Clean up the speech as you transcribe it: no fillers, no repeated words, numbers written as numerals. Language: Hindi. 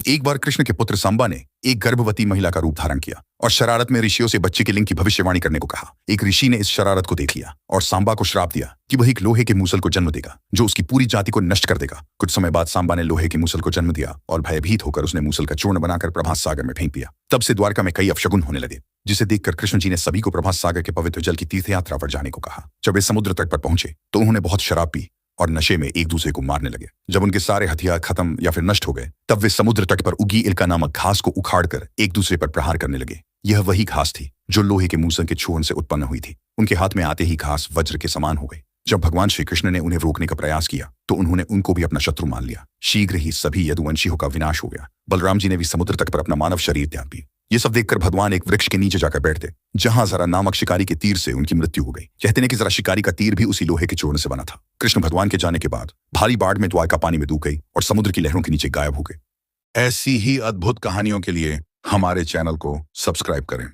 एक बार कृष्ण के पुत्र सांबा ने एक गर्भवती महिला का रूप धारण किया और शरारत में ऋषियों से बच्चे के लिंग की भविष्यवाणी करने को कहा। एक ऋषि ने इस शरारत को देख लिया और सांबा को श्राप दिया कि वह एक लोहे के मूसल को जन्म देगा जो उसकी पूरी जाति को नष्ट कर देगा। कुछ समय बाद सांबा ने लोहे के मूसल को जन्म दिया और भयभीत होकर उसने मूसल का चूर्ण बनाकर प्रभास सागर में फेंक दिया। तब से द्वारका में कई अपशगुन होने लगे, जिसे देखकर कृष्ण जी ने सभी को प्रभास सागर के पवित्र जल की तीर्थ यात्रा पर जाने को कहा। जब वे समुद्र तट पर पहुंचे तो उन्होंने बहुत शराब पी और नशे में एक दूसरे को मारने लगे। जब उनके सारे हथियार खत्म या फिर नष्ट हो गए तब वे समुद्र तट पर उगी इल्का नामक घास को उखाड़कर एक दूसरे पर प्रहार करने लगे। यह वही घास थी जो लोहे के मूसल के छुअन से उत्पन्न हुई थी। उनके हाथ में आते ही घास वज्र के समान हो गई। जब भगवान श्री कृष्ण ने उन्हें रोकने का प्रयास किया तो उन्होंने उनको भी अपना शत्रु मान लिया। शीघ्र ही सभी यदुवंशियों का विनाश हो गया। बलराम जी ने भी समुद्र तट पर अपना मानव शरीर त्याग दिया। ये सब देखकर भगवान एक वृक्ष के नीचे जाकर बैठते, जहां जरा नामक शिकारी के तीर से उनकी मृत्यु हो गई। कहते हैं कि जरा शिकारी का तीर भी उसी लोहे के चूर्ण से बना था। कृष्ण भगवान के जाने के बाद भारी बाढ़ में द्वारका पानी में डूब गई और समुद्र की लहरों के नीचे गायब हो गए। ऐसी ही अद्भुत कहानियों के लिए हमारे चैनल को सब्सक्राइब करें।